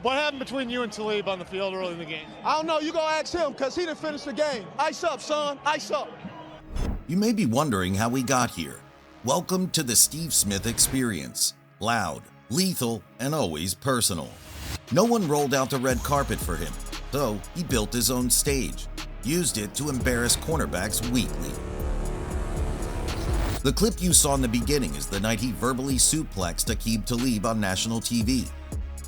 What happened between you and Talib on the field early in the game? I don't know. You gonna ask him because he didn't finish the game. Ice up, son. Ice up. You may be wondering how we got here. Welcome to the Steve Smith Experience. Loud, lethal, and always personal. No one rolled out the red carpet for him, so he built his own stage, used it to embarrass cornerbacks weekly. The clip you saw in the beginning is the night he verbally suplexed Aqib Talib on national TV.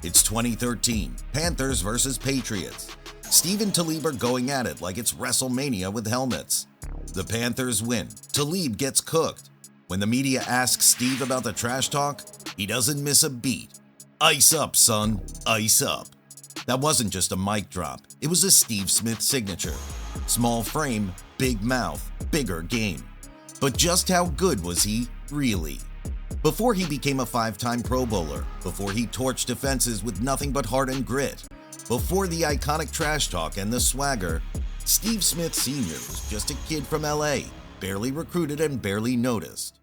It's 2013, Panthers versus Patriots. Steve and Talib are going at it like it's WrestleMania with helmets. The Panthers win. Talib gets cooked. When the media asks Steve about the trash talk, he doesn't miss a beat. Ice up, son. Ice up. That wasn't just a mic drop. It was a Steve Smith signature. Small frame, big mouth, bigger game. But just how good was he, really? Before he became a 5-time Pro Bowler, before he torched defenses with nothing but heart and grit, before the iconic trash talk and the swagger, Steve Smith Sr. was just a kid from LA, barely recruited and barely noticed.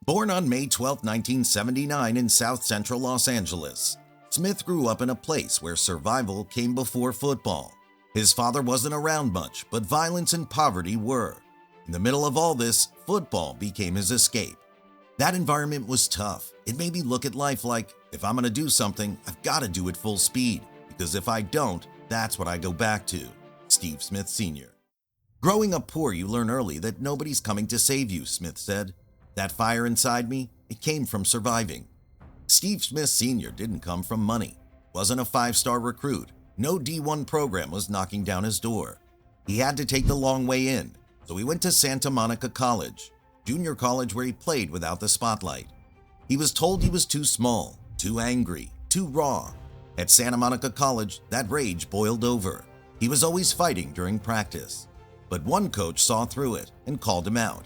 Born on May 12, 1979 in South Central Los Angeles, Smith grew up in a place where survival came before football. His father wasn't around much, but violence and poverty were. In the middle of all this, football became his escape. That environment was tough. It made me look at life like, if I'm going to do something, I've got to do it full speed, because if I don't, that's what I go back to. Steve Smith Sr. Growing up poor, you learn early that nobody's coming to save you, Smith said. That fire inside me, it came from surviving. Steve Smith Sr. didn't come from money, wasn't a 5-star recruit, no D1 program was knocking down his door. He had to take the long way in, so he went to Santa Monica College, junior college where he played without the spotlight. He was told he was too small, too angry, too raw. At Santa Monica College, that rage boiled over. He was always fighting during practice. But one coach saw through it and called him out.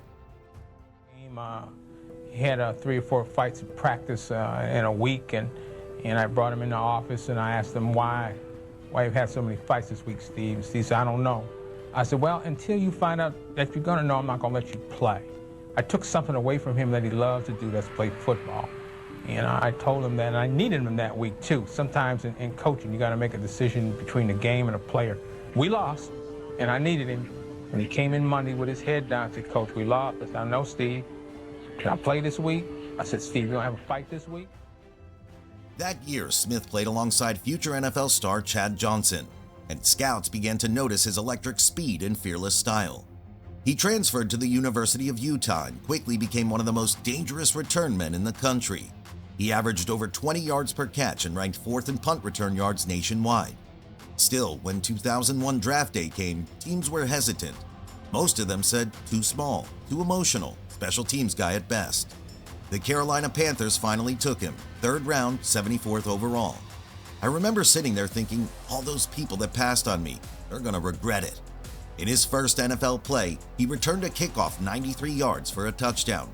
He had 3 or 4 fights in practice in a week, and I brought him in the office and I asked him why you've had so many fights this week, Steve. Steve said, I don't know. I said, well, until you find out that you're gonna know, I'm not gonna let you play. I took something away from him that he loved to do, that's play football. And I told him that, and I needed him that week too. Sometimes in coaching, you gotta make a decision between the game and a player. We lost, and I needed him. And he came in Monday with his head down and said, Coach, we lost. I said, I know, Steve. Can I play this week? I said, Steve, you don't have a fight this week? That year, Smith played alongside future NFL star Chad Johnson, and scouts began to notice his electric speed and fearless style. He transferred to the University of Utah and quickly became one of the most dangerous return men in the country. He averaged over 20 yards per catch and ranked 4th in punt return yards nationwide. Still, when 2001 draft day came, teams were hesitant. Most of them said too small, too emotional, special teams guy at best. The Carolina Panthers finally took him, 3rd round, 74th overall. I remember sitting there thinking, all those people that passed on me, they're gonna regret it. In his first NFL play, he returned a kickoff 93 yards for a touchdown.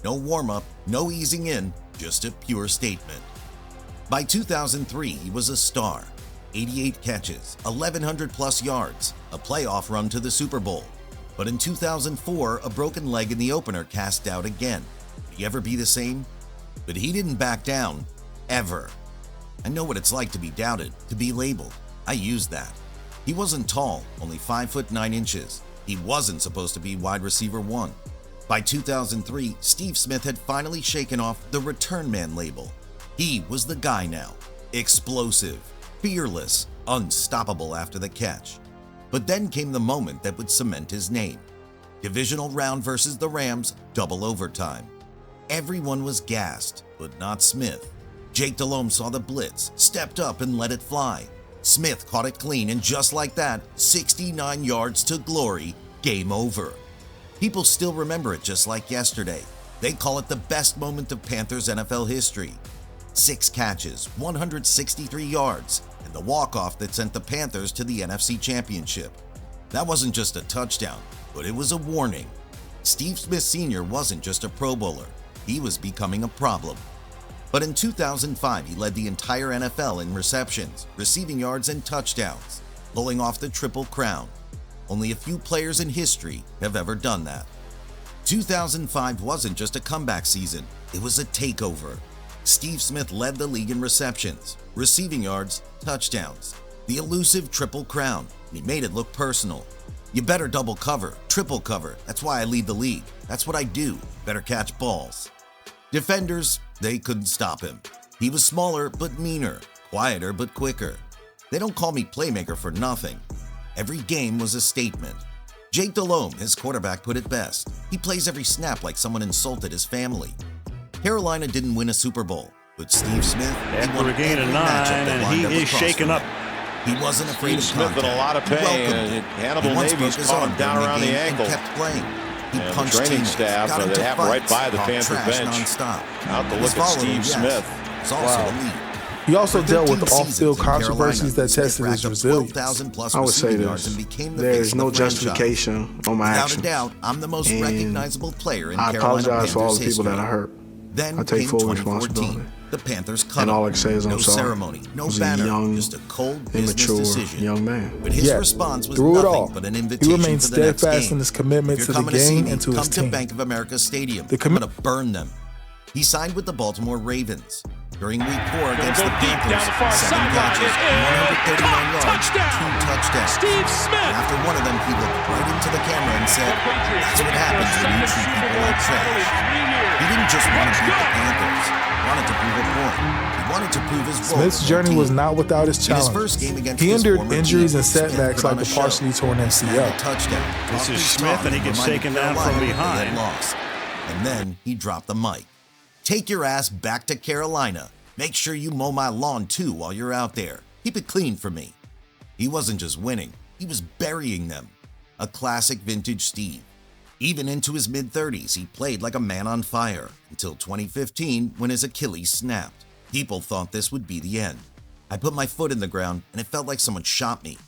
No warm-up, no easing in, just a pure statement. By 2003, he was a star. 88 catches, 1,100 plus yards, a playoff run to the Super Bowl. But in 2004, a broken leg in the opener cast doubt again. Would he ever be the same? But he didn't back down, ever. I know what it's like to be doubted, to be labeled. I used that. He wasn't tall, only 5 foot 9 inches. He wasn't supposed to be wide receiver 1. By 2003, Steve Smith had finally shaken off the return man label. He was the guy now. Explosive, fearless, unstoppable after the catch. But then came the moment that would cement his name. Divisional round versus the Rams, double overtime. Everyone was gassed, but not Smith. Jake Delhomme saw the blitz, stepped up and let it fly. Smith caught it clean, and just like that, 69 yards to glory, game over. People still remember it just like yesterday. They call it the best moment of Panthers NFL history. 6 catches, 163 yards, and the walk-off that sent the Panthers to the NFC Championship. That wasn't just a touchdown, but it was a warning. Steve Smith Sr. wasn't just a Pro Bowler. He was becoming a problem. But in 2005, he led the entire NFL in receptions, receiving yards, and touchdowns, pulling off the Triple Crown. Only a few players in history have ever done that. 2005 wasn't just a comeback season, it was a takeover. Steve Smith led the league in receptions, receiving yards, touchdowns, the elusive triple crown, and he made it look personal. You better double cover, triple cover, that's why I lead the league. That's what I do, better catch balls. Defenders, they couldn't stop him. He was smaller but meaner, quieter but quicker. They don't call me playmaker for nothing. Every game was a statement. Jake Delhomme, his quarterback, put it best. He plays every snap like someone insulted his family. Carolina didn't win a Super Bowl, but Steve Smith, he won After a gain of every 9, matchup that and lined he up is across shaken from up. him. He wasn't afraid Steve of Smith in contact. a lot of He pain. welcomed it. Hannibal He once Navy's broke his caught arm him down during around the game ankle. and kept playing. He And the punched training teammates, staff got that into happened right fights, by the talked Panther trash bench. nonstop. Out to His look at follower, Steve yes, Smith. was also elite. He also For dealt with 13 off-field seasons in controversies that Carolina, Smith tested racked his up resilience. 12,000 plus I would say receiving yards and this. became the There face is of no the franchise. justification on my Without actions. a doubt, I'm the most And recognizable player in I Carolina apologize for all Panthers the people history. that I hurt. Then I take came full 2014. responsibility. The Panthers cut And him. all I can say is I'm no sorry. ceremony, I no was a banner, young, just a cold business immature decision. young man. But his Yet, response was through it nothing all, but an he invitation remained for the next steadfast game. in his commitment If to you're the coming see game me, and to come his to team. Bank of America Stadium. The I'm gonna burn them. He signed with the Baltimore Ravens. During Week 4 against the go deep Panthers, down the far 7 sideline. catches, It is 139 yards, touchdown. 2 touchdowns. Steve Smith. And after one of them, he looked right into the camera and said, "That's what happens when you treat people like trash." He didn't just want to beat the Panthers. He wanted to prove a point. He wanted to prove his role. Smith's journey was not without his In his challenges. first game against He his endured former injuries team, and Smith setbacks put on like a the show. partially torn He snagged MCL. a touchdown. This Talked is his Smith, talk and he gets reminded taken down Carolina from that they had behind. lost. And then he dropped the mic. Take your ass back to Carolina. Make sure you mow my lawn too while you're out there. Keep it clean for me. He wasn't just winning, he was burying them. A classic vintage Steve. Even into his mid-30s, he played like a man on fire until 2015 when his Achilles snapped. People thought this would be the end. I put my foot in the ground and it felt like someone shot me.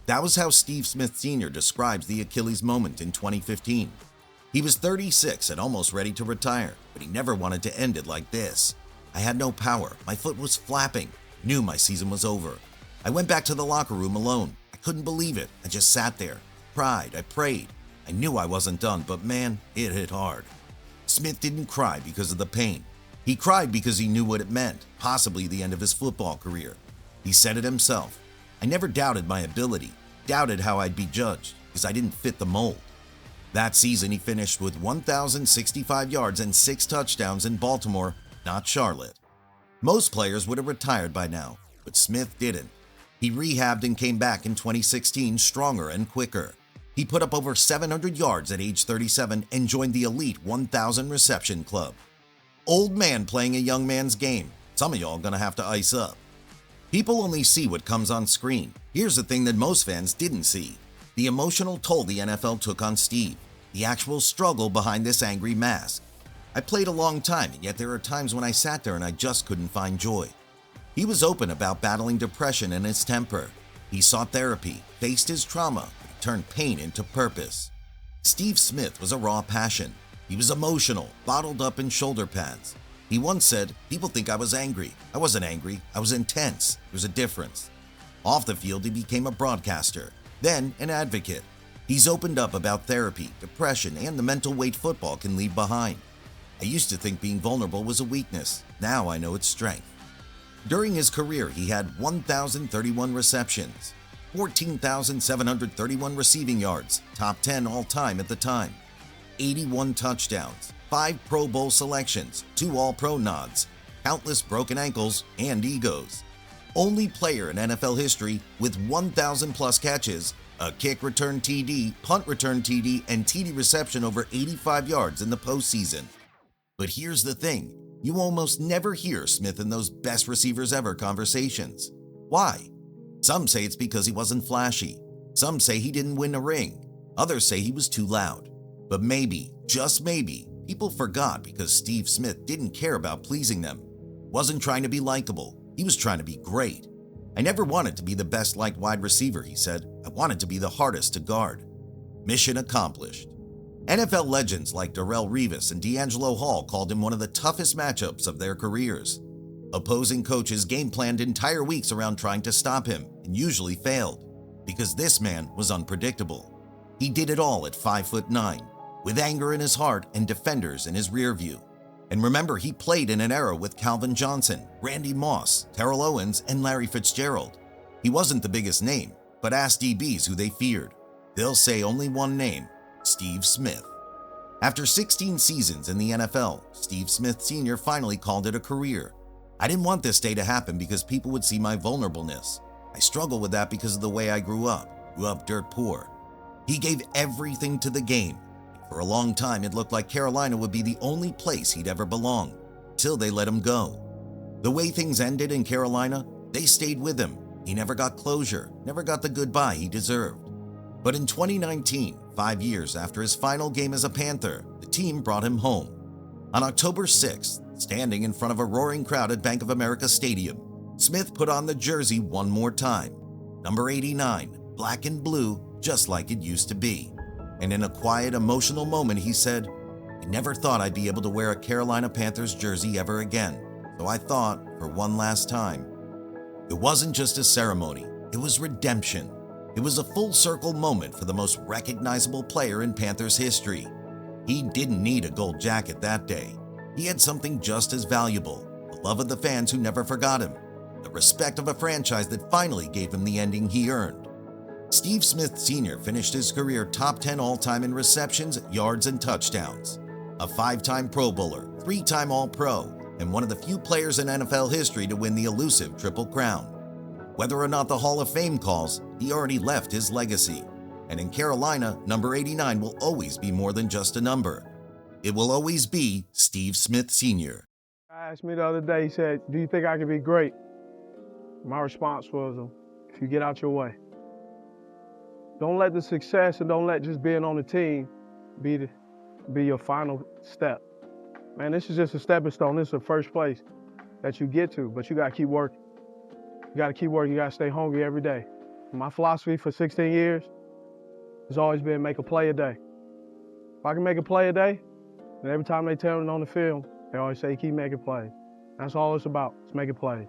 That was how Steve Smith Sr. describes the Achilles moment in 2015. He was 36 and almost ready to retire, but he never wanted to end it like this. I had no power, my foot was flapping, knew my season was over. I went back to the locker room alone. I couldn't believe it. I just sat there, cried, I prayed. I knew I wasn't done, but man, it hit hard. Smith didn't cry because of the pain. He cried because he knew what it meant, possibly the end of his football career. He said it himself. I never doubted my ability, doubted how I'd be judged, because I didn't fit the mold. That season, he finished with 1,065 yards and 6 touchdowns in Baltimore, not Charlotte. Most players would have retired by now, but Smith didn't. He rehabbed and came back in 2016 stronger and quicker. He put up over 700 yards at age 37 and joined the elite 1,000 reception club. Old man playing a young man's game. Some of y'all gonna have to ice up. People only see what comes on screen. Here's the thing that most fans didn't see. The emotional toll the NFL took on Steve. The actual struggle behind this angry mask. I played a long time, and yet there are times when I sat there and I just couldn't find joy. He was open about battling depression and his temper. He sought therapy, faced his trauma, but turned pain into purpose. Steve Smith was a raw passion. He was emotional, bottled up in shoulder pads. He once said, "People think I was angry. I wasn't angry, I was intense. There's a difference." Off the field, he became a broadcaster, then an advocate. He's opened up about therapy, depression, and the mental weight football can leave behind. I used to think being vulnerable was a weakness. Now I know it's strength. During his career, he had 1,031 receptions, 14,731 receiving yards, top 10 all-time at the time, 81 touchdowns, 5 Pro Bowl selections, 2 All-Pro nods, countless broken ankles and egos. Only player in NFL history with 1,000-plus catches, a kick return TD, punt return TD, and TD reception over 85 yards in the postseason. But here's the thing, you almost never hear Smith in those best receivers ever conversations. Why? Some say it's because he wasn't flashy. Some say he didn't win a ring. Others say he was too loud. But maybe, just maybe, people forgot because Steve Smith didn't care about pleasing them. Wasn't trying to be likable. He was trying to be great. I never wanted to be the best liked wide receiver, he said. I wanted to be the hardest to guard. Mission accomplished. NFL legends like Darrelle Revis and D'Angelo Hall called him one of the toughest matchups of their careers. Opposing coaches game planned entire weeks around trying to stop him and usually failed because this man was unpredictable. He did it all at 5'9", with anger in his heart and defenders in his rear view. And remember, he played in an era with Calvin Johnson, Randy Moss, Terrell Owens, and Larry Fitzgerald. He wasn't the biggest name, but ask DBs who they feared. They'll say only one name: Steve Smith. After 16 seasons in the NFL, Steve Smith Sr. finally called it a career. I didn't want this day to happen because people would see my vulnerableness. I struggle with that because of the way I grew up dirt poor. He gave everything to the game. For a long time, it looked like Carolina would be the only place he'd ever belong, till they let him go. The way things ended in Carolina, they stayed with him. He never got closure, never got the goodbye he deserved. But in 2019, 5 years after his final game as a Panther, the team brought him home. On October 6th, standing in front of a roaring crowd at Bank of America Stadium, Smith put on the jersey one more time. Number 89, black and blue, just like it used to be. And in a quiet, emotional moment, he said, "I never thought I'd be able to wear a Carolina Panthers jersey ever again. So I thought, for one last time." It wasn't just a ceremony, it was redemption. It was a full circle moment for the most recognizable player in Panthers history. He didn't need a gold jacket that day. He had something just as valuable: the love of the fans who never forgot him, the respect of a franchise that finally gave him the ending he earned. Steve Smith Sr. finished his career top 10 all-time in receptions, yards, and touchdowns. A 5-time Pro Bowler, 3-time All-Pro, and one of the few players in NFL history to win the elusive Triple Crown. Whether or not the Hall of Fame calls, he already left his legacy. And in Carolina, number 89 will always be more than just a number. It will always be Steve Smith Sr. Guy asked me the other day, he said, "Do you think I can be great?" My response was, "If you get out your way." Don't let the success and don't let just being on the team be your final step. Man, this is just a stepping stone. This is the first place that you get to, but you gotta keep working. You gotta keep working, you gotta stay hungry every day. My philosophy for 16 years has always been make a play a day. If I can make a play a day, then every time they tell me on the field, they always say, keep making plays. That's all it's about, it's making plays.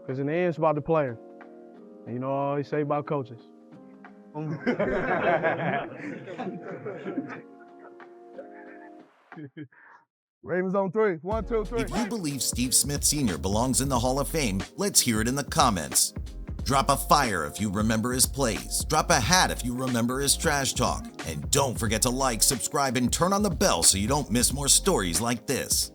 Because in the end, it's about the player. And you know what I always say about coaches? Ravens on 3. 1, 2, 3. If you believe Steve Smith Sr. belongs in the Hall of Fame, let's hear it in the comments. Drop a fire if you remember his plays. Drop a hat if you remember his trash talk. And don't forget to like, subscribe, and turn on the bell so you don't miss more stories like this.